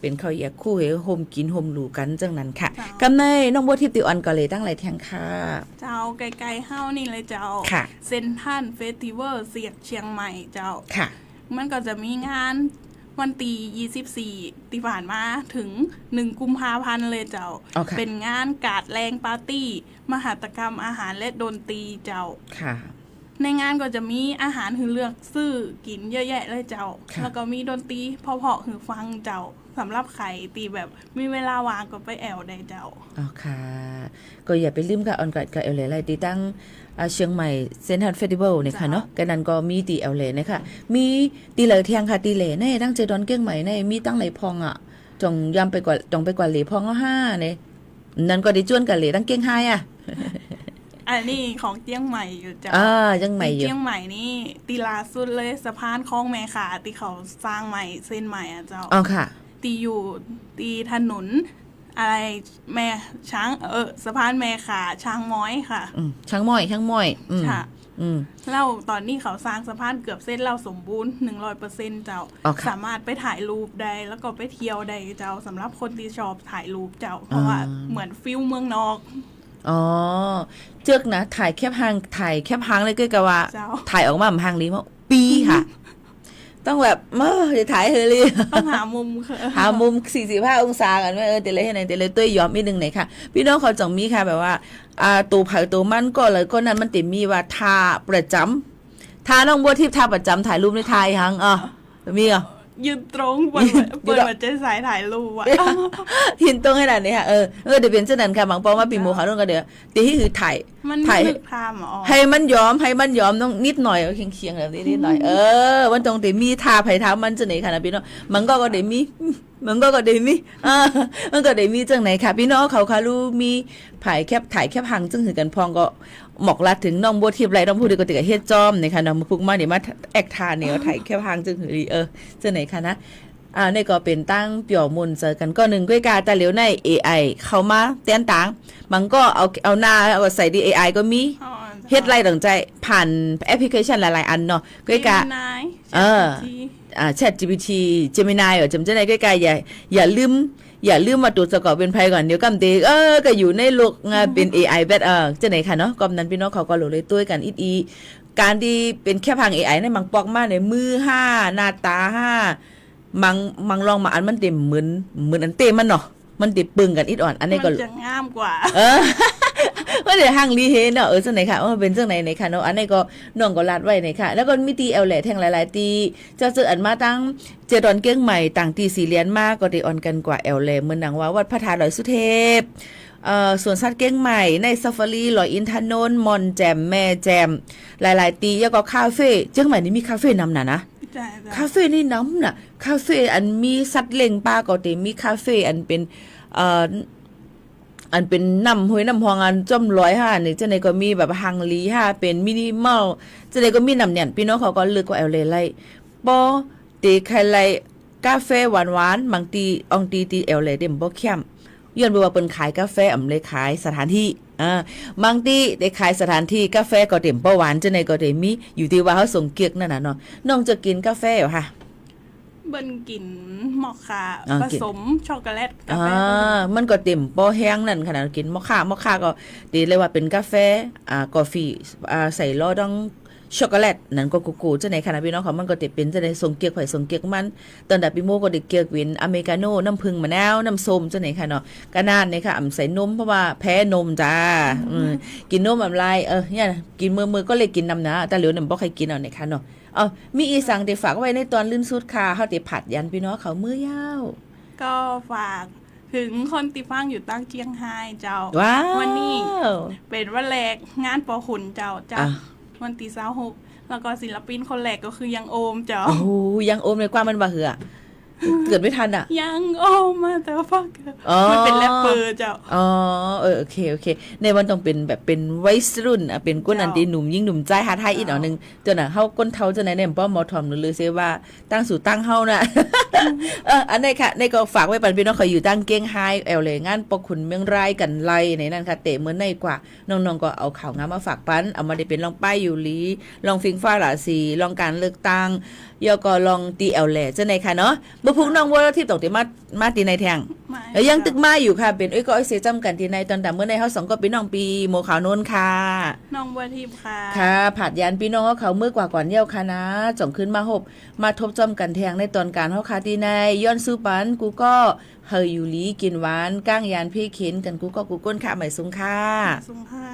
เป็นเขาอยากคู่เฮโฮมกินโฮมหลูกันจังนั้นค่ะกำในน้องบัวทิพย์ตีอ่อนก็เลยตั้งหลายแทงค่ะเจ้าไกลๆเฮานี่เลยเจ้าเซนทรัลเฟสติวัลเชียงใหม่เจ้าค่ะมันก็จะมีงานวันที่24ที่ผ่านมาถึง1กุมภาพันธ์เลยเจ้าเป็นงานกาดแรงปาร์ตี้มหัตถกรรมอาหารและดนตรีเจ้าค่ะในงานก็จะมีอาหารหือเลือกซื้อกินเยอะแยะเลยเจ้าแล้วก็มีดนตรีเพาะๆหือฟังเจ้าสำหรับใครตีแบบมีเวลาว่างก็ไปแอวได้เจ้าอ๋อค่ะก็อย่าไปลืมกับออนกัดกับแอลเลอะไรตีตั้งเชียงใหม่เซ็นทรัลเฟสติวัลเนี่ยค่ะเนาะกันนั้นก็มีตีแอลเลนะคะมีตีเหลอเทียงค่ะตีเหลในตั้งเจดอนเก้งใหม่ในมีตั้งไหลพองอ่ะจงยำไปกว่าจงไปกว่าเหลพองเอา5เนี่ยนั่นก็ได้จวนกับเหลตั้งเก้ง5อ่ะอันนี้ของเจียงใหม่อยู่เจ้าเจียงใหม่อยู่เจียงใหม่นี่ตีลาสุดเลยสะพานคลองแม่ขาที่เขาสร้างใหม่เส้นใหม่อ่ะเจ้าอ๋อค่ะตีอยู่ตีถนนอะไรแม่ช้างสะพานแม่ขาช้างม้อยค่ะช้างม้อยค่ะแล้วตอนนี้เขาสร้างสะพานเกือบเส้นเราสมบูรณ์ 100% เจ้าสามารถไปถ่ายรูปได้แล้วก็ไปเที่ยวได้เจ้าสำหรับคนที่ชอบถ่ายรูปเจ้าเพราะว่าเหมือนฟิลเมืองนอกอ๋อเจือกนะถ่ายแคบหางเลยก็กะว่าถ่ายออกมาหางลีมาปีค่ะต้องแบบเดี๋ยวถ่ายเฮลี่ต้องหามุม45องศากันว่าแต่ละให้ไหนแต่ละตัวยอมนิดนึงไหนค่ะพี่น้องเขาจังมีค่ะแบบว่าตัวไผ่ตัวมันก็เลยก็นั้นมันติมีว่าทาประจำทาน้องบัวทิพย์ทาประจำถ่ายรูปในไทยหังมียืนตรงเปิดหัวใจสายถ่ายรูปอ่ะยืนตรงให้ได้เนี่ยค่ะเดี๋ยวเป็นเช่นนั้นค่ะบางปอมาปีโมเขาต้องก็เดี๋ยวตีที่คือถ่ายให้มันยอมต้องนิดหน่อยเคียงๆแบบนี้นิดหน่อยวันตรงตีมีทาไผ่เท้ามันจะไหนค่ะนะพี่น้องมันก็เดี๋ยวมีมันก็เดี๋ยวมีมันก็เดี๋ยวมีจังไหนค่ะพี่น้องเขาค่ะรู้มีถ่ายแคบหังจึงถือกันพองก็หมอกลัดถึงน้องบัวทิพย์ไรต้องพูดดีกว่าติกเฮ็ดจอมนะคะน้องพุกมาเดี๋ยวมาแอกทาเนี่ยถ่ายแคบหังจึงถือจังไหนค่ะนะนี่ก็เป็นตั้งเปี่ยวมุนเจอกันก็หนึ่งก้วยกาแต่เหลียวใน AI เข้ามาเต้นต่างมันก็เอาหน้าเอาใส่ดี AI ก็มีเฮ็ดไรต่างใจผ่านแอปพลิเคชันหลายๆอันเนาะก้วยกาChatGPT Gemini จำจะได้ก้วยกาอย่าลืมมาตรวจสอบเป็นภัยก่อนเดี๋ยวกำเตก็อยู่ในโลกเป็น AI แบบจะไหนค่ะเนาะกำนั้นพี่น้องเขาก็หลุดเลยตัวกันอีการที่เป็นแค่พัง AI ในมังปอกมาในมือ5หน้าตา5มังลองมาอันมันเต็มเหมือนอันเต็มมันเนาะมันติดปึงกันอีอ่อนอันนี้ก็จะงามกว่าว่าเดี๋ยวห้างรีเฮเนาะจังไหนค่ะเป็นจังไหนไหนค่ะเนาะอันนี้ก็น้องก็ลาดไว้ไหนค่ะแล้วก็มีตีแอลแหล่แท่งหลายๆตีจะเจออันมาตั้งเจดอนเก้งใหม่ต่างตีสีเหรียญมากก็ได้อ่อนกันกว่าแอลแหล่เหมือนหนังว่าวัดพระธาตุดอยสุเทพสวนสัตว์เก้งใหม่ในซาฟารีลอยอินทนนท์มอนแจมแม่แจมหลายๆตีแล้วก็คาเฟ่เจ้งใหม่นี่มีคาเฟ่นำนะคาเฟ่นี่น้ำน่ะคาเฟ่อันมีสัตว์เลี้ยงปลาก็ได้มีคาเฟ่อันเป็นน้ำห้วยน้ำหองอันจ้อม105นี่จังได๋ก็มีแบบฮังลีเป็นมินิมอลจังได๋ก็มีน้ำเนี่ยพี่น้องเขาก็เลือกว่าแอลเลไลบ่ตีไข่ไลกาแฟหวานๆบางตีอองตีแอลเลเด้บ่เข้มย้อนไปว่าเปิ้นขายกาแฟอำเลยขายสถานที่บางทีได้ขายสถานที่กาแฟก็เต็มบ่หวานจังได๋ก็ได้มีอยู่ที่ว่าเฮาส่งเกียกนั่นน่ะเนาะน้องจะกินกาแฟเหรอค่ะเบิ้นกินมอคค่าผสมช็อกโกแลตกาแฟมันก็เต็มบ่แห้งนั่นขนาดกินมอคค่าก็ดีเลยว่าเป็นกาแฟกาแฟใส่ล้อต้อง ช็อกโกแลตนั่นก็กูกูจังไหนค่ะนะพี่น้องเขามันก็จะเป็นจังไหนทรงเกียกไผ่ทรงเกียกมันตอนดับพี่โมก็ได้เกียกวินอเมริกาโน่น้ำผึ้งมะนาวน้ำส้มจังไหนค่ะเนาะกะนานเนี่ยค่ะใส่นมเพราะว่าแพ้นมจ้ากินนมอะไรเนี่ยกินมือก็เลยกินน้ำนะแต่เหลียวน้ำบ่ใครกินเอาเนี่ยค่ะเนาะมีอีสังที่ฝากไว้ในตอนลื่นสุดค่ะเฮาได้ผัดยันพี่น้องเขามื้อยาว ก็ฝากถึงคนติฟังอยู่ตั้งเจียงไฮ้เจ้า ว้าว วันนี้เป็นวันแรกงานปอขุนเจ้าวันที่26แล้วก็ศิลปินคนแรกก็คือยังโอมเจ้าโอ้ยังโอมในความมันบ่เหือเกิดไม่ทันอ่ะยังโอมมาแต่ว่ามันเป็นแรปเปอร์เจ้าโอเคในวันต้องเป็นแบบเป็นวัยรุ่นเป็นก้นอันตีหนุ่มยิ่งหนุ่มใจหาไทยอีกหน่อยนึงจนน่ะเฮาก้นเฒ่าจังไหนเนี่ยป้อมอทอมหรือเซว่าตั้งสู่ตั้งเฮาน่ะอันนี้ค่ะในก็ฝากไว้ปันพี่น้องเขาอยู่ตั้งเก้งไฮเลยงานปกขุนเมืองไรกันไล่ในนั้นค่ะเตะเหมือนในกว่าน้องๆก็เอาข่าวงามมาฝากปันเอามาได้เป็นลองป้ายอยู่ลีลองฟิงฟ้าหลาสีลองการเลือกตั้งยอก็ลองตีแหล่จังไหนค่ะเนาะบ่พุงน้องว่าที่ตกที่มาตีในแทงแล้วยังตึกมาอยู่ค่ะเป็นก็เสียจำกันที่ในตอนแต่เมื่อในเฮา2ก็เป็นน้องปีโมขาวโนนค่ะน้องบัวทิพย์ค่ะค่ะผัดยานพี่น้องเขาเมื่อกว่าก่อนเยี่ยวค่ะนะจ่องขึ้นมาหบมาทบจำกันแทงในตอนการเฮาคาที่ในย้อนสู้ปันกูก็เฮยอยู่ลีกินหวานก้างยานพี่เข็นกันกูก็กูก้นค่ะหมายสุงค่ะสุงค่ะ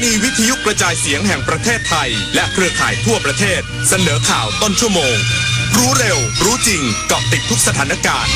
นีวิทยุกระจายเสียงแห่งประเทศไทยและเครือข่ายทั่วประเทศเสนอข่าวต้นชั่วโมงรู้เร็วรู้จริงเกาะติดทุกสถานการณ์